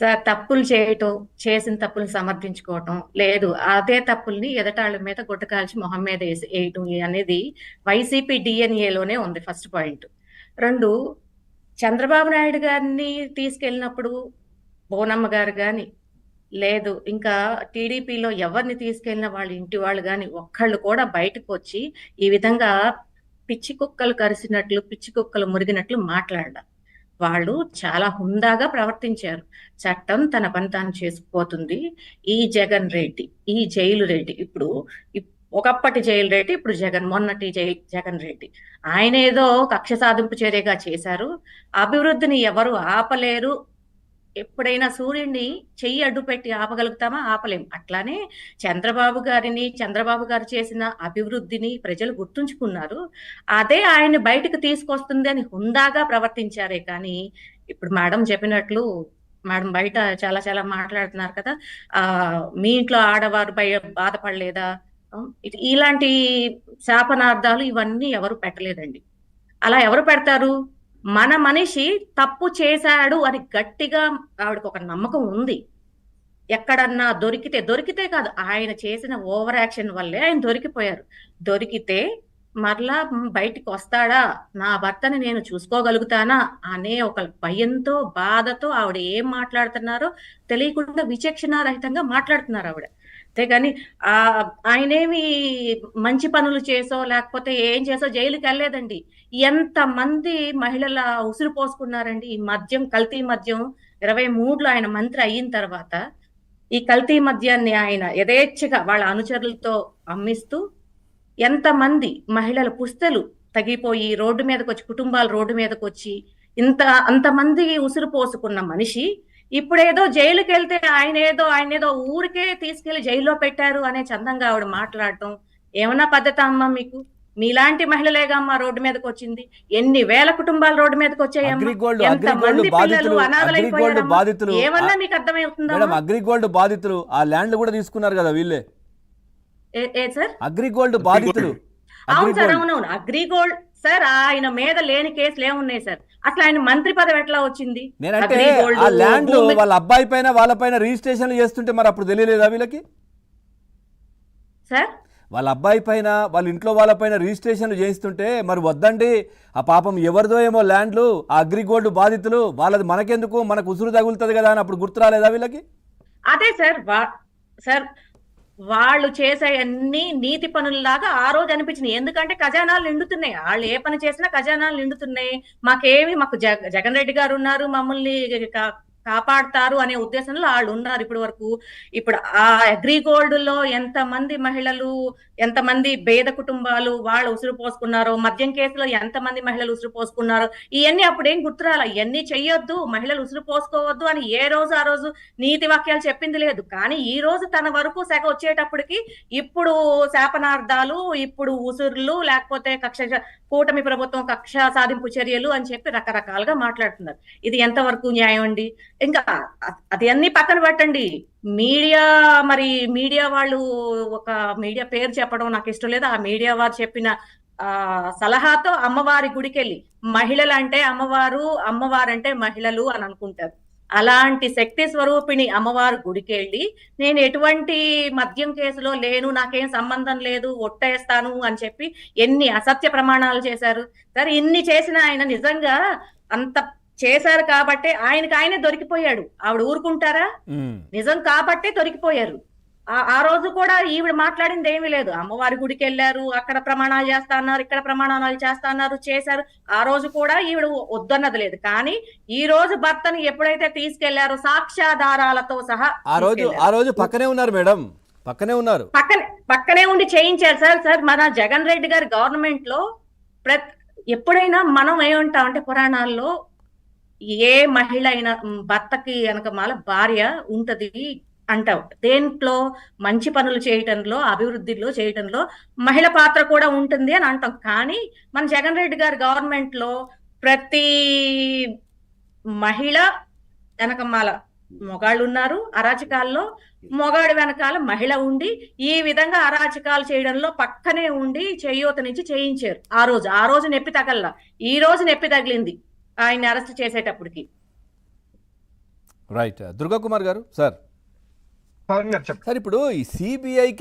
Sir తప్పులు చేయటం, చేసిన తప్పులు సమర్థించుకోవటం, లేదు అదే తప్పుల్ని ఎదటాళ్ళ మీద గుడ్డ కాల్చి మొహం మీద ఏయటం అనేది వైసీపీ డిఎన్ఏలోనే ఉంది ఫస్ట్ పాయింట్. 2 చంద్రబాబు నాయుడు గారిని తీసుకెళ్ళినప్పుడు బోనమ్మ గారు గాని, లేదు ఇంకా టీడీపీలో ఎవరిని తీసుకెళ్ళిన వాళ్ళ ఇంటి వాళ్ళు గాని ఒక్కళ్ళు కూడా బయటకొచ్చి ఈ విధంగా పిచ్చి కుక్కలు కరిసినట్లు, పిచ్చి కుక్కలు మురిగినట్లు మాట్లాడల. వాళ్ళు చాలా హుందాగా ప్రవర్తించారు. చట్టం తన పని తాను చేసుకుపోతుంది. ఈ జగన్ రెడ్డి, ఈ జైలు రెడ్డి ఇప్పుడు ఒకప్పటి జైలు రెడ్డి, ఇప్పుడు జగన్, మొన్నటి జగన్ రెడ్డి. ఆయన ఏదో కక్ష సాధింపు చర్యగా చేశారు. అభివృద్ధిని ఎవరు ఆపలేరు. ఎప్పుడైనా సూర్యుడిని చెయ్యి అడ్డు పెట్టి ఆపగలుగుతామా? ఆపలేం. అట్లానే చంద్రబాబు గారు చేసిన అభివృద్ధిని ప్రజలు గుర్తుంచుకున్నారు. అదే ఆయన్ని బయటకు తీసుకొస్తుంది అని హుందాగా ప్రవర్తించారే కానీ, ఇప్పుడు మేడం చెప్పినట్లు మేడం బయట చాలా చాలా మాట్లాడుతున్నారు కదా. మీ ఇంట్లో ఆడవారు బాధపడలేదా? ఇలాంటి శాపనార్థాలు ఇవన్నీ ఎవరు పెట్టలేదండి. అలా ఎవరు పెడతారు? మన మనిషి తప్పు చేశాడు అని గట్టిగా ఆవిడకు ఒక నమ్మకం ఉంది. ఎక్కడన్నా దొరికితే కాదు, ఆయన చేసిన ఓవర్ యాక్షన్ వల్లే ఆయన దొరికిపోయారు. దొరికితే మరలా బయటికి వస్తాడా, నా భర్తని నేను చూసుకోగలుగుతానా అనే ఒక భయంతో, బాధతో ఆవిడ ఏం మాట్లాడుతున్నారో తెలియకుండా విచక్షణారహితంగా మాట్లాడుతున్నారు ఆవిడ. అంతేగాని ఆయనేమి మంచి పనులు చేసో లేకపోతే ఏం చేసో జైలుకి వెళ్ళలేదండి. ఎంతమంది మహిళల ఉసురు పోసుకున్నారండి ఈ మద్యం, కల్తీ మద్యం. 23లో ఆయన మంత్రి అయిన తర్వాత ఈ కల్తీ మద్యాన్ని ఆయన యథేచ్ఛగా వాళ్ళ అనుచరులతో అమ్మిస్తూ ఎంతమంది మహిళల పుస్తలు తగిపోయి రోడ్డు మీదకి వచ్చి, కుటుంబాలు రోడ్డు మీదకి వచ్చి అంతమంది ఉసురు పోసుకున్న మనిషి ఇప్పుడేదో జైలుకి వెళ్తే ఆయన ఏదో ఊరికే తీసుకెళ్లి జైల్లో పెట్టారు అనే చందంగా ఆవిడ మాట్లాడటం ఏమన్నా పద్ధతి అమ్మా మీకు? మీలాంటి మహిళలేగా అమ్మా రోడ్డు మీదకి వచ్చింది. ఎన్ని వేల కుటుంబాలు రోడ్డు మీదకి వచ్చాయమ్మా, ఎంతమంది పిల్లలు అనాథలైపోయారు. ఏమన్నా మీకు అర్థమవుతుందా? అగ్రిగోల్డ్ బాధితులు ఆ ల్యాండ్ కూడా తీసుకున్నారు కదా వీళ్ళే. సార్ అగ్రిగోల్డ్ బాధితులు. అవును సార్, అవునవును. అగ్రిగోల్డ్ సార్ ఆయన మీద లేని కేసులు ఏమున్నాయి సార్? అసలు ఆయన మంత్రి పదవి ఎట్లా వచ్చింది? నేనంటే ఆ ల్యాండ్ వాళ్ళ అబ్బాయి పైన వాళ్ళ పైన రిజిస్ట్రేషన్లు చేస్తుంటే మరి అప్పుడు తెలియలేదా వీళ్ళకి? సార్ వాళ్ళ అబ్బాయి పైన వాళ్ళ ఇంట్లో వాళ్ళ పైన రిజిస్ట్రేషన్లు చేయిస్తుంటే మరి వద్దండి, ఆ పాపం ఎవరిదో ఏమో ల్యాండ్లు, ఆ అగ్రిగోల్డ్ బాధితులు వాళ్ళది మనకెందుకు, మనకు ఉసురు తగులుతుంది కదా అని అప్పుడు గుర్తు రాలేదా వీళ్ళకి? అదే సార్ సార్ వాళ్ళు చేసే అన్ని నీతి పనుల్లాగా ఆ రోజు అనిపించినాయి. ఎందుకంటే ఖజానాలు నిండుతున్నాయి. వాళ్ళు ఏ పని చేసినా ఖజానాలు నిండుతున్నాయి. మాకు జగన్ రెడ్డి గారు ఉన్నారు, మమ్మల్ని కాపాడతారు అనే ఉద్దేశంలో వాళ్ళు ఉన్నారు ఇప్పటి వరకు. ఇప్పుడు ఆ అగ్రిగోల్డ్ లో ఎంతమంది మహిళలు, ఎంతమంది పేద కుటుంబాలు వాళ్ళు ఉసురు పోసుకున్నారో, మద్యం కేసులో ఎంతమంది మహిళలు ఉసురు పోసుకున్నారో ఇవన్నీ అప్పుడేం గుర్తురాల. ఇవన్నీ చెయ్యొద్దు, మహిళలు ఉసురు పోసుకోవద్దు అని ఏ రోజు ఆ రోజు నీతి వాక్యాలు చెప్పింది లేదు. కానీ ఈ రోజు తన వరకు సెగ వచ్చేటప్పటికి ఇప్పుడు శాపనార్థాలు, ఇప్పుడు ఉసురులు, లేకపోతే కూటమి ప్రభుత్వం కక్ష సాధింపు చర్యలు అని చెప్పి రకరకాలుగా మాట్లాడుతున్నారు. ఇది ఎంతవరకు న్యాయం అండి? ఇంకా అది అన్ని పక్కన పెట్టండి. మీడియా వాళ్ళు ఒక మీడియా పేరు చెప్పడం నాకు ఇష్టం లేదు. ఆ మీడియా వారు చెప్పిన సలహాతో అమ్మవారి గుడికెళ్ళి మహిళలంటే అమ్మవారంటే మహిళలు అని అనుకుంటారు. అలాంటి శక్తి స్వరూపిణి అమ్మవారు గుడికెళ్ళి నేను ఎటువంటి మద్యం కేసులో లేను, నాకేం సంబంధం లేదు, ఒట్టేస్తాను అని చెప్పి ఎన్ని అసత్య ప్రమాణాలు చేశారు. సరే ఇన్ని చేసిన ఆయన నిజంగా అంత చేశారు కాబట్టే ఆయనే దొరికిపోయాడు. ఆవిడ ఊరుకుంటారా? నిజం కాబట్టే దొరికిపోయారు. ఆ రోజు కూడా ఈవిడ మాట్లాడింది ఏమీ లేదు. అమ్మవారి గుడికి వెళ్ళారు, అక్కడ ప్రమాణాలు చేస్తా అన్నారు, ఇక్కడ ప్రమాణాలు చేస్తా అన్నారు, చేశారు. ఆ రోజు కూడా ఈవిడ వద్దన్నది లేదు. కానీ ఈ రోజు భర్తను ఎప్పుడైతే తీసుకెళ్లారో సాక్ష్యాధారాలతో సహా ఆ రోజు పక్కనే ఉన్నారు మేడం, పక్కనే ఉండి చేయించారు సార్. మన జగన్ రెడ్డి గారి గవర్నమెంట్ లో ఎప్పుడైనా మనం ఏమంటాం అంటే పురాణాల్లో ఏ మహిళ అయినా భర్తకి వెనకమాల భార్య ఉంటది అంటావు. దేంట్లో? మంచి పనులు చేయటంలో, అభివృద్ధిలో చేయటంలో మహిళ పాత్ర కూడా ఉంటుంది అని అంటాం. కానీ మన జగన్ రెడ్డి గారి గవర్నమెంట్ లో ప్రతి మహిళ వెనకమాల మొగాళ్ళు ఉన్నారు. అరాచకాల్లో మొగాడి వెనకాల మహిళ ఉండి ఈ విధంగా అరాచకాలు చేయడంలో పక్కనే ఉండి చేయూత నుంచి చేయించారు. ఆ రోజు నొప్పి తగల్లా, ఈ రోజు నొప్పి తగిలింది ఆయన అరెస్ట్ చేసేటప్పటికి. రైట్ దుర్గా కుమార్ గారు సార్ పవన్ గారు చెప్పండి. సార్ ఇప్పుడు ఈ సిబిఐకి